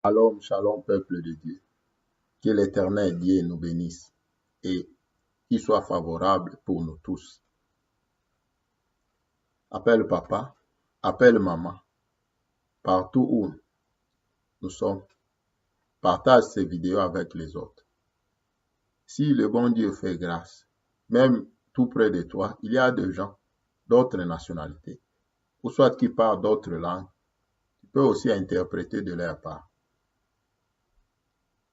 Shalom, shalom, peuple de Dieu. Que l'Éternel Dieu nous bénisse et qu'il soit favorable pour nous tous. Appelle papa, appelle maman, partout où nous sommes, partage ces vidéos avec les autres. Si le bon Dieu fait grâce, même tout près de toi, il y a des gens d'autres nationalités, ou soit qui parlent d'autres langues, tu peux aussi interpréter de leur part.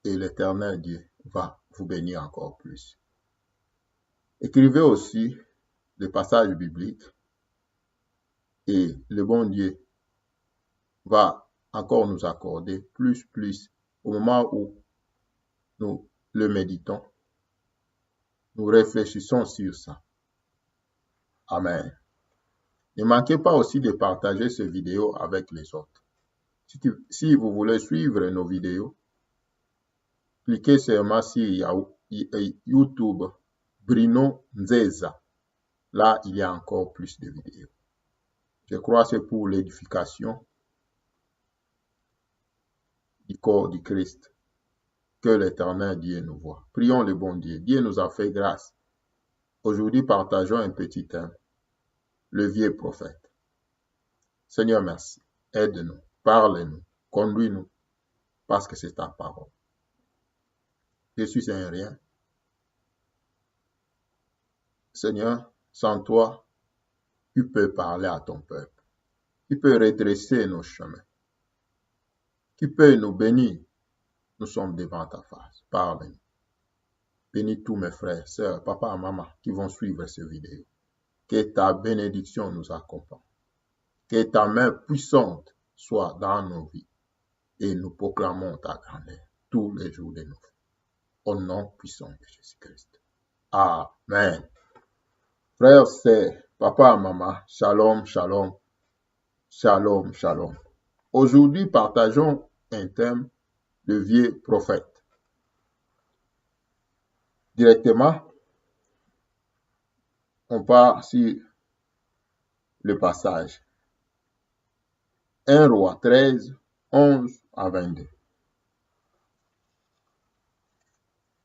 Et l'Éternel Dieu va vous bénir encore plus. Écrivez aussi des passages bibliques et le bon Dieu va encore nous accorder plus au moment où nous le méditons. Nous réfléchissons sur ça. Amen. Ne manquez pas aussi de partager cette vidéo avec les autres. Si vous voulez suivre nos vidéos, cliquez seulement sur YouTube Bruno Nzeza. Là, il y a encore plus de vidéos. Je crois que c'est pour l'édification du corps du Christ que l'Éternel Dieu nous voit. Prions le bon Dieu. Dieu nous a fait grâce. Aujourd'hui, partageons un petit thème. Le vieux prophète. Seigneur, merci. Aide-nous, parle-nous, conduis-nous, parce que c'est ta parole. Je suis un rien. Seigneur, sans toi, tu peux parler à ton peuple. Tu peux redresser nos chemins. Tu peux nous bénir. Nous sommes devant ta face. Parle-nous. Bénis tous mes frères, sœurs, papa et maman qui vont suivre cette vidéo. Que ta bénédiction nous accompagne. Que ta main puissante soit dans nos vies. Et nous proclamons ta grandeur tous les jours de nos vies. Au nom puissant de Jésus-Christ. Amen. Frères, sœurs, papa et maman, shalom, shalom, shalom, shalom. Aujourd'hui, partageons un thème, le vieux prophète. Directement, on part sur le passage. 1 Roi 13, 11 à 22.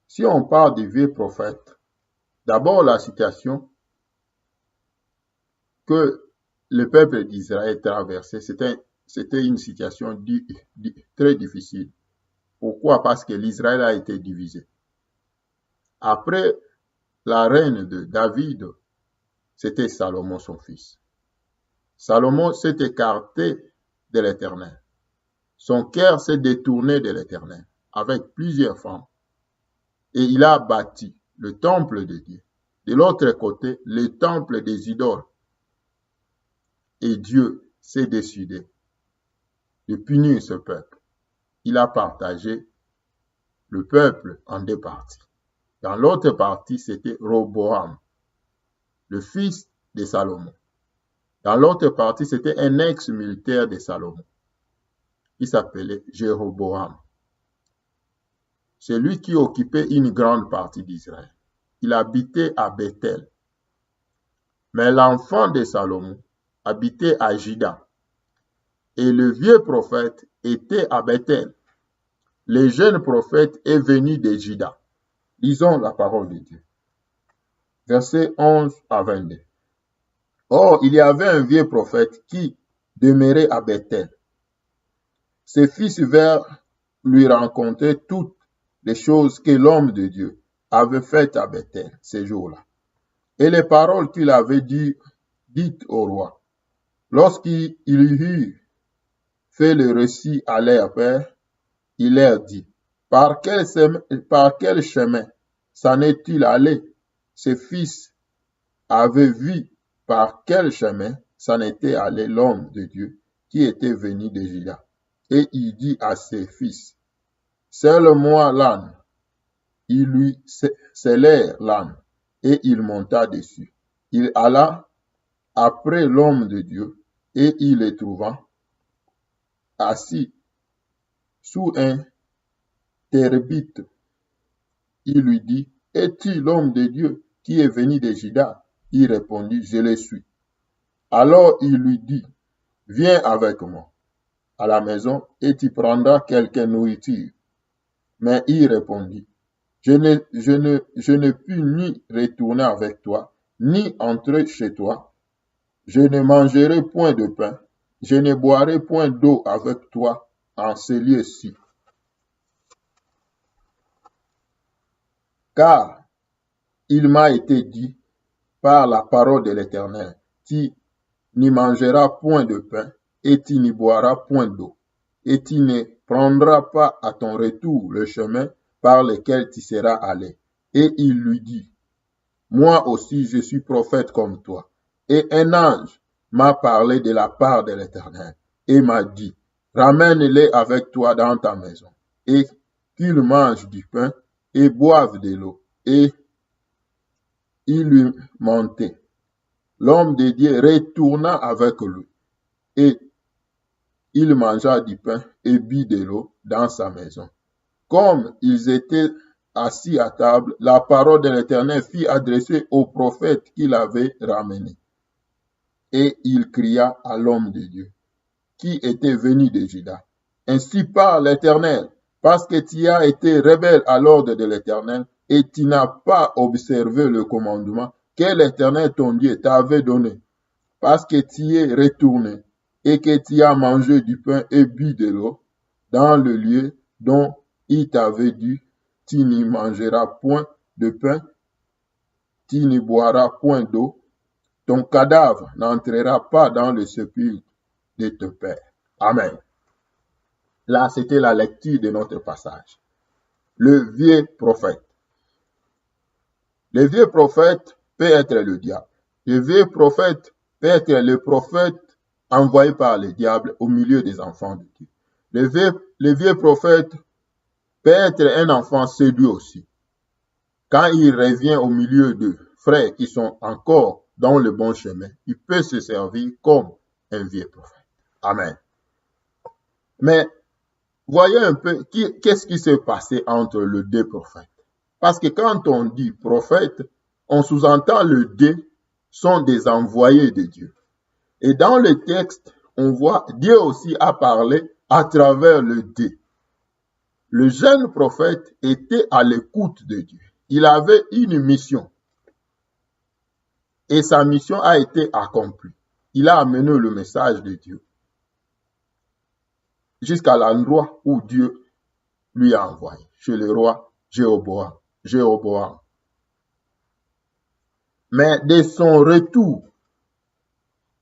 Si on parle du vieux prophète, d'abord la situation que le peuple d'Israël traversait, c'était une situation très difficile. Pourquoi? Parce que l'Israël a été divisé. Après la reine de David, c'était Salomon son fils. Salomon s'est écarté de l'Éternel. Son cœur s'est détourné de l'Éternel avec plusieurs femmes. Et il a bâti le temple de Dieu. De l'autre côté, le temple des idoles. Et Dieu s'est décidé de punir ce peuple. Il a partagé le peuple en deux parties. Dans l'autre partie, c'était Roboam, le fils de Salomon. Dans l'autre partie, c'était un ex-militaire de Salomon. Il s'appelait Jéroboam. C'est lui qui occupait une grande partie d'Israël. Il habitait à Bethel. Mais l'enfant de Salomon habitait à Juda. Et le vieux prophète était à Bethel. Le jeune prophète est venu de Juda. Lisons la parole de Dieu. Versets 11 à 22. Or, il y avait un vieux prophète qui demeurait à Bethel. Ses fils vinrent lui raconter toutes les choses que l'homme de Dieu avait faites à Bethel ces jours-là. Et les paroles qu'il avait dites au roi. Lorsqu'il eut fait le récit à leur père, il leur dit, par quel chemin s'en est-il allé? Ses fils avaient vu par quel chemin s'en était allé l'homme de Dieu qui était venu de Juda. Et il dit à ses fils, selle-moi l'âne. Ils lui scellèrent l'âne et il monta dessus. Il alla après l'homme de Dieu et il le trouva assis sous un térebinth. Il lui dit, es-tu l'homme de Dieu qui est venu de Juda? Il répondit, je le suis. Alors il lui dit, viens avec moi. à la maison et tu prendras quelque nourriture. Mais il répondit, je ne puis ni retourner avec toi, ni entrer chez toi. Je ne mangerai point de pain, je ne boirai point d'eau avec toi en ce lieu-ci. Car il m'a été dit par la parole de l'Éternel, tu n'y mangeras point de pain, et tu n'y boiras point d'eau, et tu ne prendras pas à ton retour le chemin par lequel tu seras allé. Et il lui dit, moi aussi je suis prophète comme toi. Et un ange m'a parlé de la part de l'Éternel, et m'a dit, ramène-les avec toi dans ta maison, et qu'ils mangent du pain, et boivent de l'eau. Et il lui mentait. L'homme de Dieu retourna avec lui, et il mangea du pain et but de l'eau dans sa maison. Comme ils étaient assis à table, la parole de l'Éternel fut adressée au prophète qu'il avait ramené. Et il cria à l'homme de Dieu, qui était venu de Juda. Ainsi parle l'Éternel, parce que tu as été rebelle à l'ordre de l'Éternel, et tu n'as pas observé le commandement que l'Éternel ton Dieu t'avait donné, parce que tu es retourné, et que tu as mangé du pain et bu de l'eau, dans le lieu dont il t'avait dit, tu n'y mangeras point de pain, tu n'y boiras point d'eau, ton cadavre n'entrera pas dans le sépulcre de ton père. Amen. Là, c'était la lecture de notre passage. Le vieux prophète. Le vieux prophète peut être le diable. Le vieux prophète peut être le prophète envoyé par le diable au milieu des enfants de Dieu. Le vieux prophète peut être un enfant séduit aussi. Quand il revient au milieu de frères qui sont encore dans le bon chemin, il peut se servir comme un vieux prophète. Amen. Mais voyez un peu qu'est-ce qui s'est passé entre les deux prophètes. Parce que quand on dit prophète, on sous-entend le deux sont des envoyés de Dieu. Et dans le texte, on voit Dieu aussi a parlé à travers le deux. Le jeune prophète était à l'écoute de Dieu. Il avait une mission. Et sa mission a été accomplie. Il a amené le message de Dieu jusqu'à l'endroit où Dieu lui a envoyé, chez le roi Jéroboam. Mais de son retour,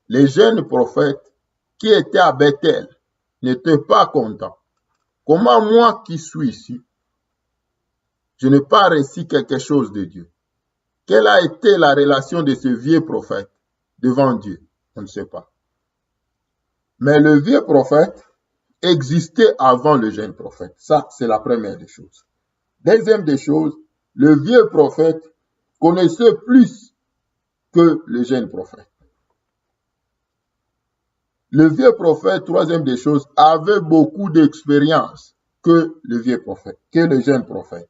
les jeunes prophètes qui étaient à Bethel n'étaient pas contents. Comment moi qui suis ici, je n'ai pas reçu quelque chose de Dieu? Quelle a été la relation de ce vieux prophète devant Dieu? On ne sait pas. Mais le vieux prophète existait avant le jeune prophète. Ça, c'est la première des choses. Deuxième des choses, le vieux prophète connaissait plus que le jeune prophète. Le vieux prophète, troisième des choses, avait beaucoup d'expérience que le vieux prophète, que le jeune prophète.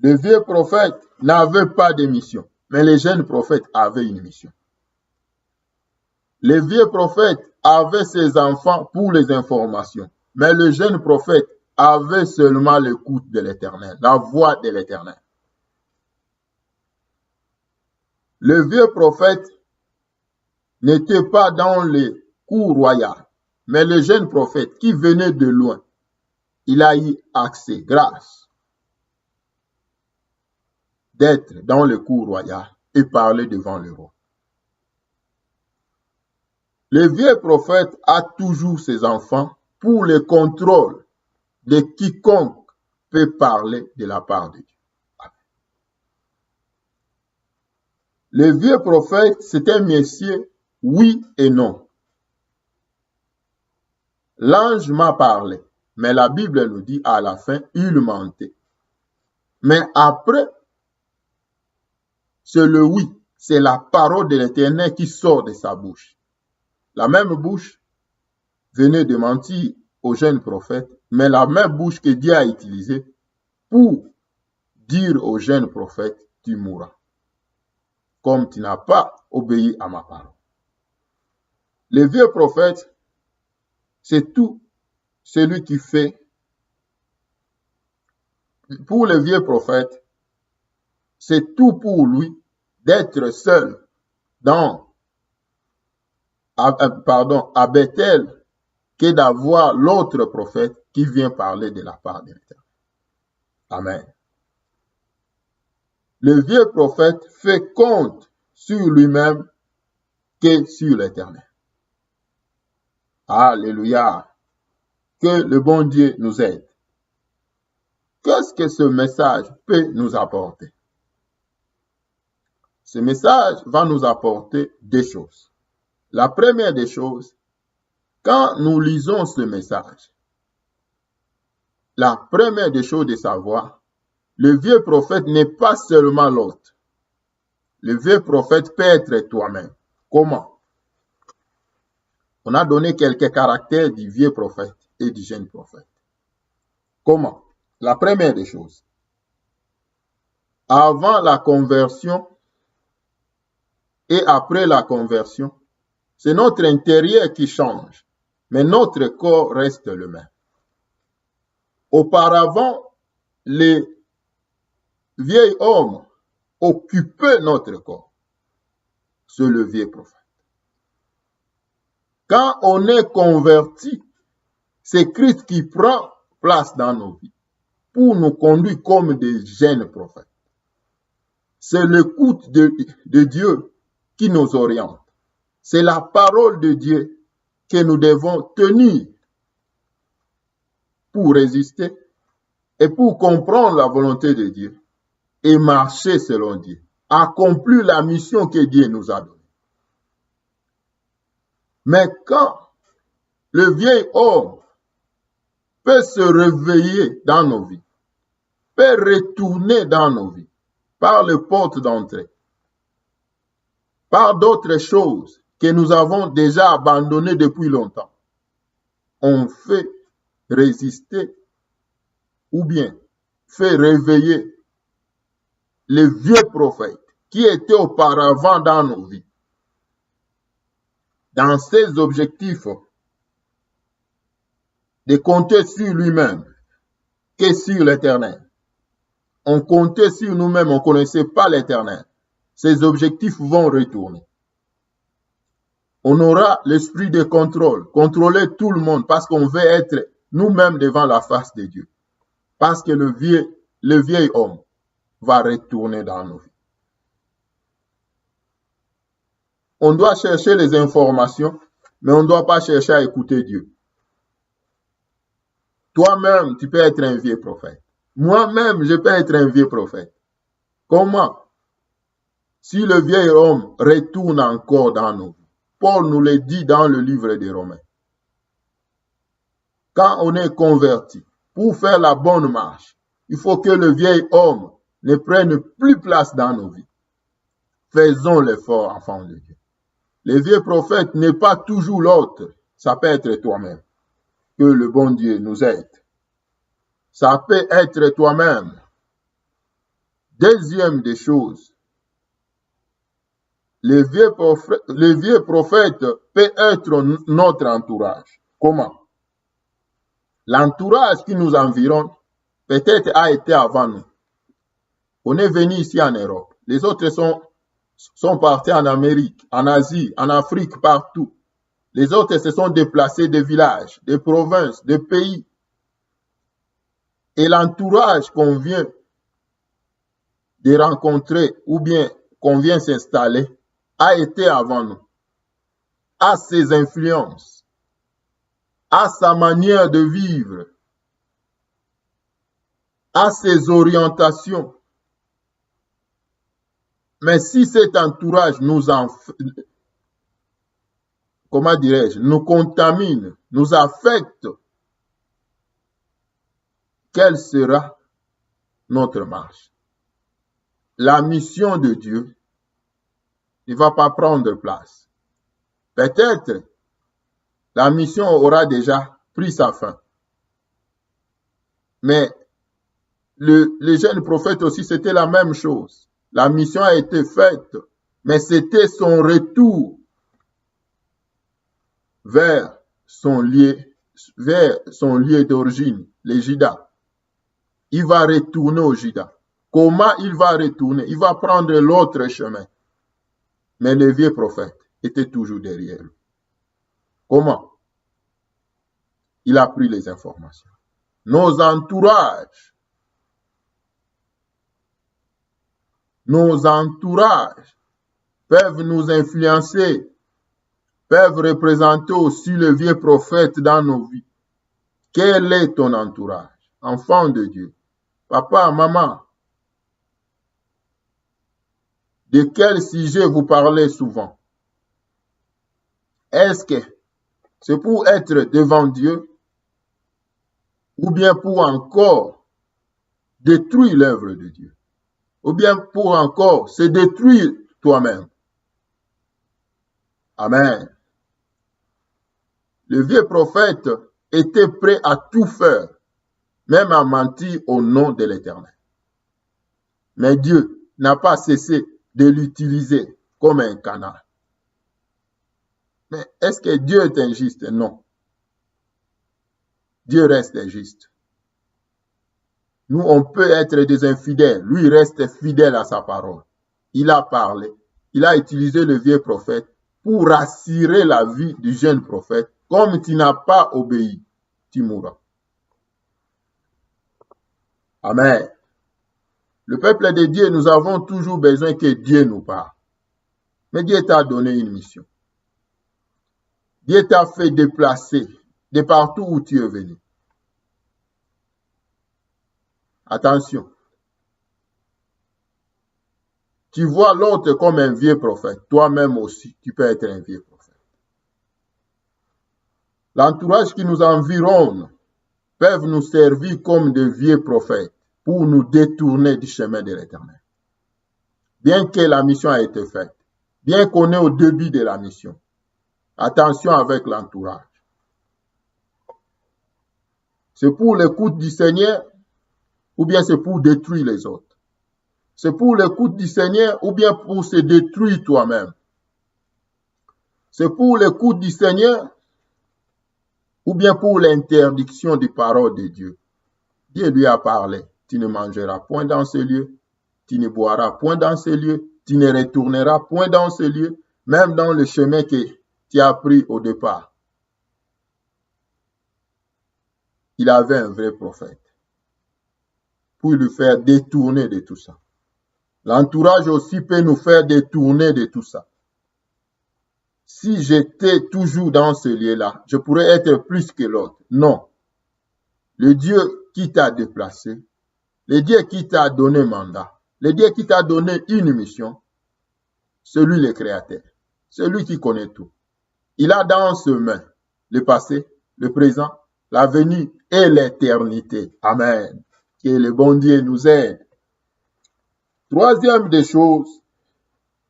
Le vieux prophète n'avait pas de mission, mais le jeune prophète avait une mission. Le vieux prophète avait ses enfants pour les informations, mais le jeune prophète avait seulement l'écoute de l'Éternel, la voix de l'Éternel. Le vieux prophète n'était pas dans les cours royales, mais le jeune prophète qui venait de loin, il a eu accès, grâce, d'être dans le cours royal et parler devant le roi. Le vieux prophète a toujours ses enfants pour le contrôle de quiconque peut parler de la part de Dieu. Le vieux prophète, c'est un monsieur, oui et non. L'ange m'a parlé, mais la Bible nous dit à la fin, il mentait. Mais après, c'est le oui, c'est la parole de l'Éternel qui sort de sa bouche. La même bouche venait de mentir au jeune prophète, mais la même bouche que Dieu a utilisée pour dire au jeune prophète, tu mourras, comme tu n'as pas obéi à ma parole. Le vieux prophète c'est tout celui qui fait. Pour le vieux prophète, c'est tout pour lui d'être seul à Bethel que d'avoir l'autre prophète qui vient parler de la part de l'Éternel. Amen. Le vieux prophète fait compte sur lui-même que sur l'Éternel. Alléluia. Que le bon Dieu nous aide. Qu'est-ce que ce message peut nous apporter? Ce message va nous apporter deux choses. La première des choses, quand nous lisons ce message, la première des choses de savoir, le vieux prophète n'est pas seulement l'autre. Le vieux prophète peut être toi-même. Comment? On a donné quelques caractères du vieux prophète et du jeune prophète. Comment? La première des choses. Avant la conversion et après la conversion, c'est notre intérieur qui change, mais notre corps reste le même. Auparavant, les vieil homme occupait notre corps. C'est le vieux prophète. Quand on est converti, c'est Christ qui prend place dans nos vies pour nous conduire comme des jeunes prophètes. C'est l'écoute de Dieu qui nous oriente. C'est la parole de Dieu que nous devons tenir pour résister et pour comprendre la volonté de Dieu et marcher selon Dieu, accomplir la mission que Dieu nous a donnée. Mais quand le vieil homme peut se réveiller dans nos vies, peut retourner dans nos vies par les portes d'entrée, par d'autres choses que nous avons déjà abandonnées depuis longtemps, on fait résister ou bien fait réveiller les vieux prophètes qui étaient auparavant dans nos vies. Dans ses objectifs de compter sur lui-même que sur l'Éternel. On comptait sur nous-mêmes, on ne connaissait pas l'Éternel. Ces objectifs vont retourner. On aura l'esprit de contrôle, contrôler tout le monde parce qu'on veut être nous-mêmes devant la face de Dieu. Parce que le vieil homme va retourner dans nos vies. On doit chercher les informations, mais on ne doit pas chercher à écouter Dieu. Toi-même, tu peux être un vieux prophète. Moi-même, je peux être un vieux prophète. Comment? Si le vieil homme retourne encore dans nos vies. Paul nous le dit dans le livre des Romains. Quand on est converti, pour faire la bonne marche, il faut que le vieil homme ne prenne plus place dans nos vies. Faisons l'effort, enfants de Dieu. Le vieux prophète n'est pas toujours l'autre. Ça peut être toi-même. Que le bon Dieu nous aide. Ça peut être toi-même. Deuxième des choses, le vieux prophète peut être notre entourage. Comment? L'entourage qui nous environne peut-être a été avant nous. On est venu ici en Europe. Les autres sont partis en Amérique, en Asie, en Afrique, partout. Les autres se sont déplacés des villages, des provinces, des pays. Et l'entourage qu'on vient de rencontrer ou bien qu'on vient s'installer a été avant nous, a ses influences, a sa manière de vivre, a ses orientations. Mais si cet entourage nous nous contamine, nous affecte, quelle sera notre marche? La mission de Dieu ne va pas prendre place. Peut-être la mission aura déjà pris sa fin. Mais le jeune prophète aussi, c'était la même chose. La mission a été faite, mais c'était son retour vers son lieu vers son lieu d'origine, les Juda. Il va retourner au Juda. Comment il va retourner? Il va prendre l'autre chemin. Mais le vieux prophète était toujours derrière lui. Comment? Il a pris les informations. Nos entourages peuvent nous influencer, peuvent représenter aussi le vieux prophète dans nos vies. Quel est ton entourage? Enfant de Dieu, papa, maman, de quel sujet vous parlez souvent? Est-ce que c'est pour être devant Dieu ou bien pour encore détruire l'œuvre de Dieu? Ou bien pour encore se détruire toi-même? Amen. Le vieux prophète était prêt à tout faire, même à mentir au nom de l'Éternel. Mais Dieu n'a pas cessé de l'utiliser comme un canal. Mais est-ce que Dieu est injuste? Non. Dieu reste juste. Nous, on peut être des infidèles. Lui, il reste fidèle à sa parole. Il a parlé. Il a utilisé le vieux prophète pour assurer la vie du jeune prophète. Comme tu n'as pas obéi, tu mourras. Amen. Le peuple de Dieu, nous avons toujours besoin que Dieu nous parle. Mais Dieu t'a donné une mission. Dieu t'a fait déplacer de partout où tu es venu. Attention. Tu vois l'autre comme un vieux prophète. Toi-même aussi, tu peux être un vieux prophète. L'entourage qui nous environne peuvent nous servir comme de vieux prophètes pour nous détourner du chemin de l'Éternel. Bien que la mission a été faite, bien qu'on est au début de la mission, attention avec l'entourage. C'est pour l'écoute du Seigneur ou bien c'est pour détruire les autres? C'est pour l'écoute du Seigneur ou bien pour se détruire toi-même? C'est pour l'écoute du Seigneur ou bien pour l'interdiction des paroles de Dieu? Dieu lui a parlé. Tu ne mangeras point dans ce lieu, tu ne boiras point dans ce lieu, tu ne retourneras point dans ce lieu, même dans le chemin que tu as pris au départ. Il avait un vrai prophète pour lui faire détourner de tout ça. L'entourage aussi peut nous faire détourner de tout ça. Si j'étais toujours dans ce lieu-là, je pourrais être plus que l'autre. Non. Le Dieu qui t'a déplacé, le Dieu qui t'a donné mandat, le Dieu qui t'a donné une mission, c'est lui le créateur. C'est lui qui connaît tout. Il a dans ses mains le passé, le présent, l'avenir et l'éternité. Amen. Que le bon Dieu nous aide. Troisième des choses,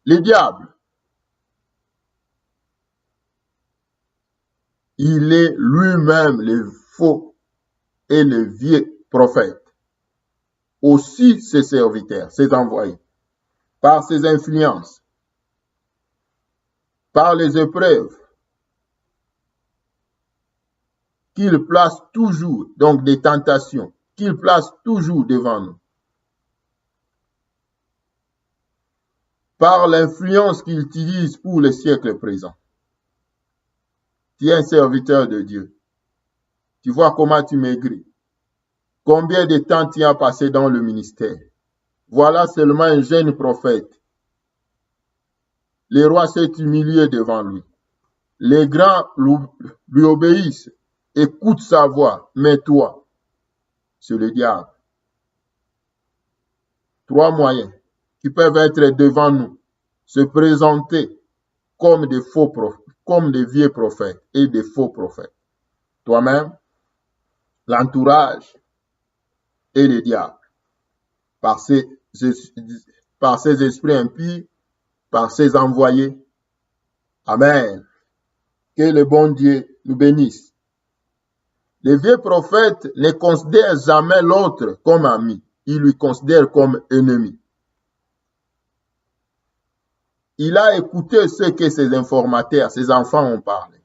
le diable. Il est lui-même le faux et le vieux prophète. Aussi ses serviteurs, ses envoyés, par ses influences, par les épreuves, qu'il place toujours, donc des tentations, qu'il place toujours devant nous. Par l'influence qu'il utilise pour le siècle présent. Tu es un serviteur de Dieu. Tu vois comment tu maigris. Combien de temps tu as passé dans le ministère? Voilà seulement un jeune prophète. Les rois s'est humilié devant lui. Les grands lui obéissent, écoutent sa voix, mais toi, c'est le diable. Trois moyens qui peuvent être devant nous, se présenter comme des faux prophètes, comme des vieux prophètes et des faux prophètes. Toi-même, l'entourage et le diable, par ses esprits impies, par ses envoyés. Amen. Que le bon Dieu nous bénisse. Les vieux prophètes ne considèrent jamais l'autre comme ami, ils lui considèrent comme ennemi. Il a écouté ce que ses informateurs, ses enfants ont parlé.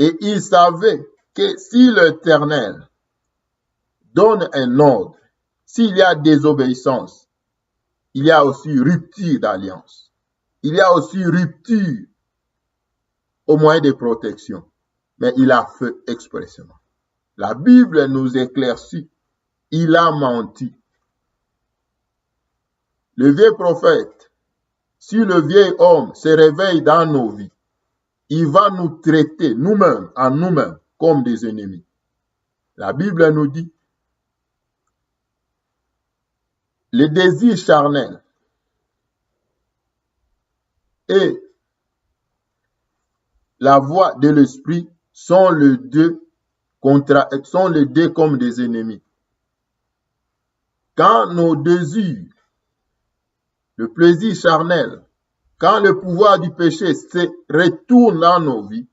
Et il savait que si l'Éternel donne un ordre, s'il y a désobéissance, il y a aussi rupture d'alliance. Il y a aussi rupture au moyen de protection. Mais il a fait expressément. La Bible nous éclaircit. Il a menti. Le vieux prophète, si le vieil homme se réveille dans nos vies, il va nous traiter nous-mêmes, en nous-mêmes, comme des ennemis. La Bible nous dit, les désirs charnels et la voix de l'esprit sont les deux comme des ennemis. Quand nos désirs, le plaisir charnel, quand le pouvoir du péché se retourne dans nos vies,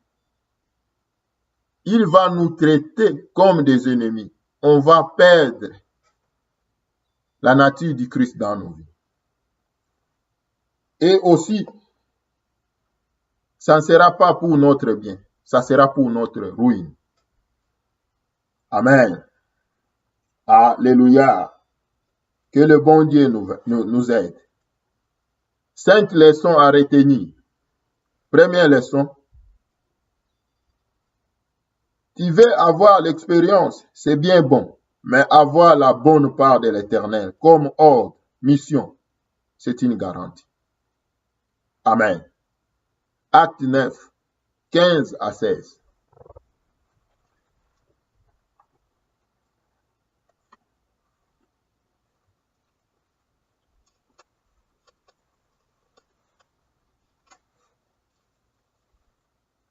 il va nous traiter comme des ennemis. On va perdre la nature du Christ dans nos vies. Et aussi, ça ne sera pas pour notre bien, ça sera pour notre ruine. Amen. Alléluia. Que le bon Dieu nous aide. 5 leçons à retenir. Première leçon. Tu veux avoir l'expérience, c'est bien bon, mais avoir la bonne part de l'Éternel comme ordre, mission, c'est une garantie. Amen. Acte 9, 15 à 16.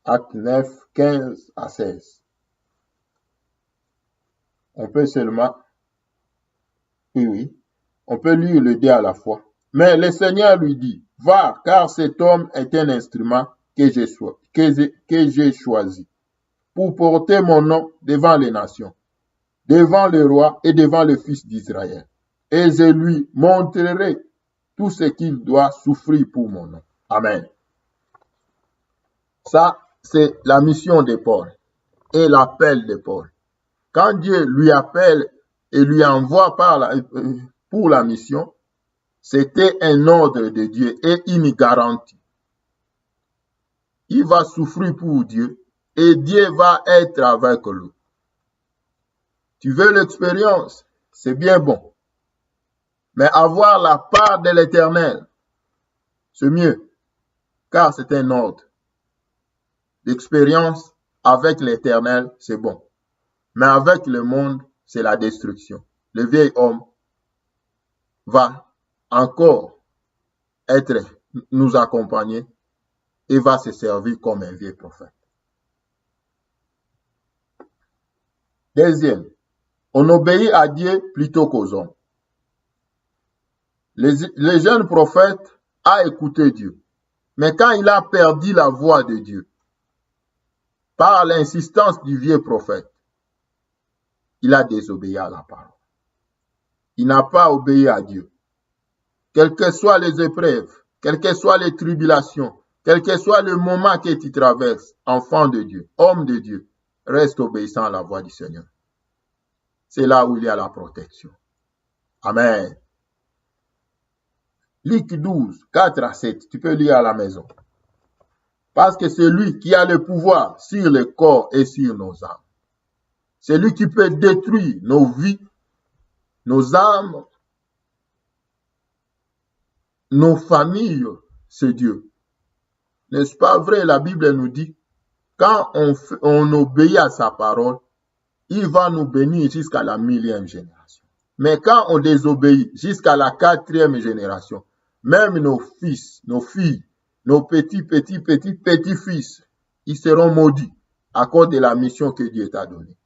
Acte 9, 15 à 16. On peut seulement, oui, on peut lire le deux à la fois. Mais le Seigneur lui dit, va, car cet homme est un instrument que j'ai choisi pour porter mon nom devant les nations, devant le roi et devant le fils d'Israël. Et je lui montrerai tout ce qu'il doit souffrir pour mon nom. Amen. Ça, c'est la mission de Paul et l'appel de Paul. Quand Dieu lui appelle et lui envoie pour la mission, c'était un ordre de Dieu et une garantie. Il va souffrir pour Dieu et Dieu va être avec lui. Tu veux l'expérience, c'est bien bon. Mais avoir la part de l'Éternel, c'est mieux, car c'est un ordre. L'expérience avec l'Éternel, c'est bon. Mais avec le monde, c'est la destruction. Le vieil homme va encore nous accompagner et va se servir comme un vieux prophète. Deuxième, on obéit à Dieu plutôt qu'aux hommes. Le jeune prophète a écouté Dieu. Mais quand il a perdu la voix de Dieu, par l'insistance du vieux prophète, il a désobéi à la parole. Il n'a pas obéi à Dieu. Quelles que soient les épreuves, quelles que soient les tribulations, quel que soit le moment que tu traverses, enfant de Dieu, homme de Dieu, reste obéissant à la voix du Seigneur. C'est là où il y a la protection. Amen. Luc 12, 4 à 7, tu peux lire à la maison. Parce que c'est lui qui a le pouvoir sur le corps et sur nos âmes. C'est lui qui peut détruire nos vies, nos âmes, nos familles, c'est Dieu. N'est-ce pas vrai? La Bible nous dit, quand on obéit à sa parole, il va nous bénir jusqu'à la 1000e génération. Mais quand on désobéit jusqu'à la 4e génération, même nos fils, nos filles, nos petits-fils, ils seront maudits à cause de la mission que Dieu t'a donnée.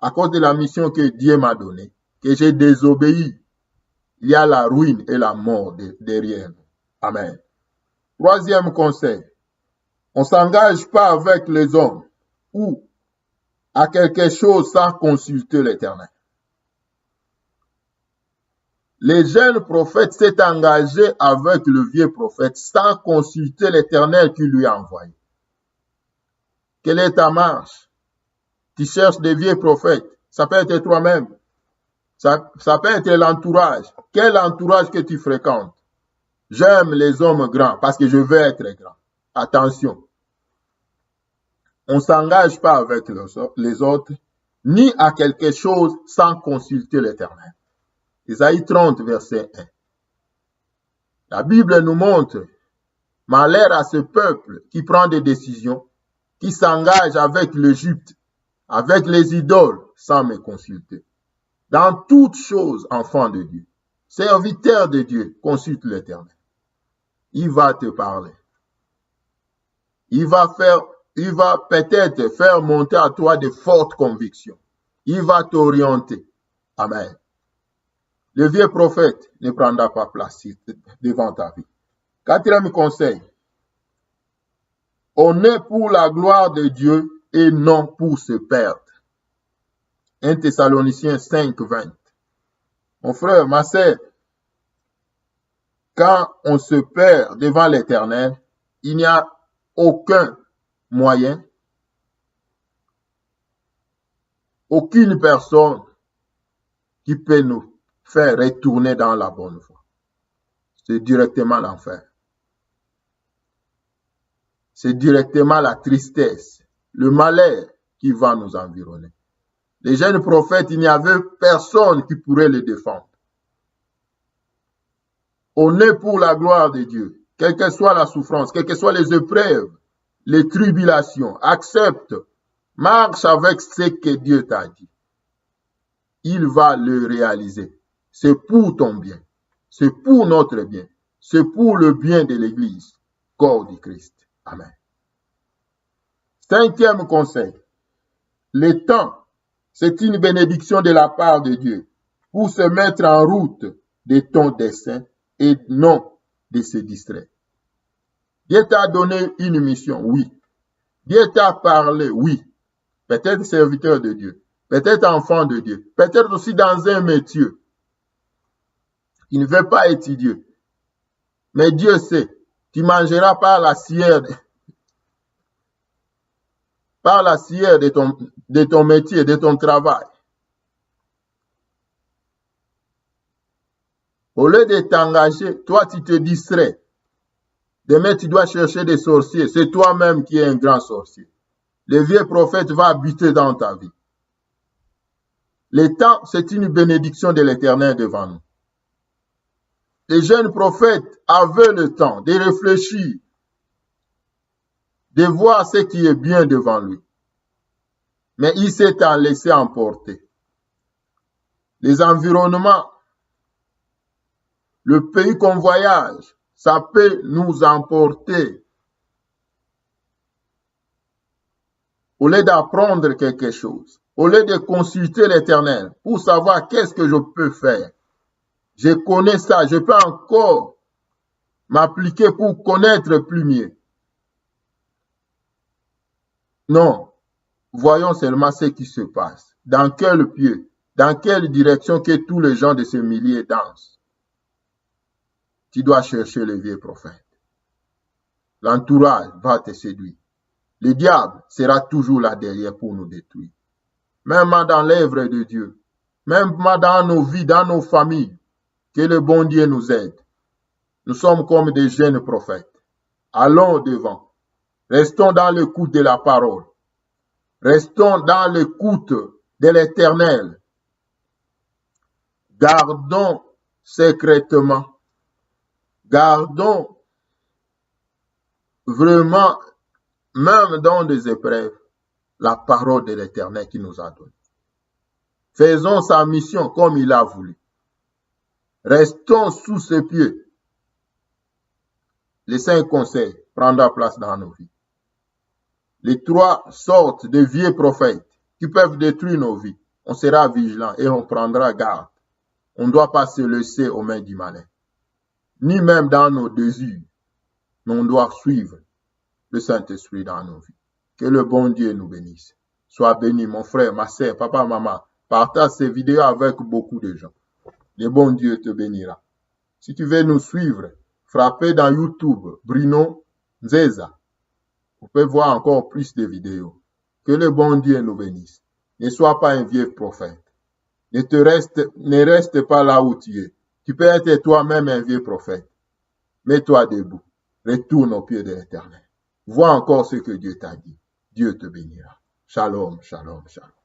À cause de la mission que Dieu m'a donnée, que j'ai désobéi, il y a la ruine et la mort derrière nous. Amen. Troisième conseil, on ne s'engage pas avec les hommes ou à quelque chose sans consulter l'Éternel. Le jeune prophète s'est engagé avec le vieux prophète sans consulter l'Éternel qui lui a envoyé. Quelle est ta marche? Tu cherches des vieux prophètes. Ça peut être toi-même. Ça peut être l'entourage. Quel entourage que tu fréquentes? J'aime les hommes grands parce que je veux être grand. Attention. On ne s'engage pas avec les autres, ni à quelque chose sans consulter l'Éternel. Isaïe 30, verset 1. La Bible nous montre malheur à ce peuple qui prend des décisions, qui s'engage avec l'Égypte, avec les idoles, sans me consulter. Dans toutes choses, enfant de Dieu, serviteur de Dieu, consulte l'Éternel. Il va te parler. Il va peut-être faire monter à toi de fortes convictions. Il va t'orienter. Amen. Le vieux prophète ne prendra pas place devant ta vie. Quatrième conseil. On est pour la gloire de Dieu et non pour se perdre. 1 Thessaloniciens 5, 20. Mon frère, ma sœur, quand on se perd devant l'Éternel, il n'y a aucun moyen, aucune personne qui peut nous faire retourner dans la bonne voie. C'est directement l'enfer. C'est directement la tristesse, le malheur qui va nous environner. Les jeunes prophètes, il n'y avait personne qui pourrait les défendre. On est pour la gloire de Dieu, quelle que soit la souffrance, quelles que soient les épreuves, les tribulations, accepte, marche avec ce que Dieu t'a dit. Il va le réaliser. C'est pour ton bien, c'est pour notre bien, c'est pour le bien de l'Église, corps du Christ. Amen. Cinquième conseil, le temps, c'est une bénédiction de la part de Dieu pour se mettre en route de ton dessein et non de se distraire. Dieu t'a donné une mission, oui. Dieu t'a parlé, oui. Peut-être serviteur de Dieu, peut-être enfant de Dieu, peut-être aussi dans un métier. Il ne veut pas étudier. Mais Dieu sait, tu mangeras par la cire de ton métier, de ton travail. Au lieu de t'engager, toi tu te distrais. Demain tu dois chercher des sorciers. C'est toi-même qui es un grand sorcier. Le vieux prophète va habiter dans ta vie. Le temps, c'est une bénédiction de l'Éternel devant nous. Les jeunes prophètes avaient le temps de réfléchir, de voir ce qui est bien devant lui. Mais il s'est laissé emporter. Les environnements, le pays qu'on voyage, ça peut nous emporter. Au lieu d'apprendre quelque chose, au lieu de consulter l'Éternel pour savoir qu'est-ce que je peux faire. Je connais ça, je peux encore m'appliquer pour connaître plus mieux. Non, voyons seulement ce qui se passe. Dans quel pied, dans quelle direction que tous les gens de ce milieu dansent. Tu dois chercher le vieux prophète. L'entourage va te séduire. Le diable sera toujours là derrière pour nous détruire. Même dans l'œuvre de Dieu, même dans nos vies, dans nos familles, que le bon Dieu nous aide. Nous sommes comme des jeunes prophètes. Allons devant. Restons dans l'écoute de la parole. Restons dans l'écoute de l'Éternel. Gardons secrètement. Gardons vraiment, même dans des épreuves, la parole de l'Éternel qui nous a donné. Faisons sa mission comme il a voulu. Restons sous ses pieds. Les 5 conseils prendront place dans nos vies. Les 3 sortes de vieux prophètes qui peuvent détruire nos vies. On sera vigilant et on prendra garde. On ne doit pas se laisser aux mains du malin. Ni même dans nos désirs. Mais on doit suivre le Saint-Esprit dans nos vies. Que le bon Dieu nous bénisse. Sois béni, mon frère, ma sœur, papa, maman. Partage ces vidéos avec beaucoup de gens. Le bon Dieu te bénira. Si tu veux nous suivre, frappez dans YouTube Bruno Nzeza. Vous pouvez voir encore plus de vidéos. Que le bon Dieu nous bénisse. Ne sois pas un vieux prophète. Ne reste pas là où tu es. Tu peux être toi-même un vieux prophète. Mets-toi debout. Retourne au pied de l'Éternel. Vois encore ce que Dieu t'a dit. Dieu te bénira. Shalom, shalom, shalom.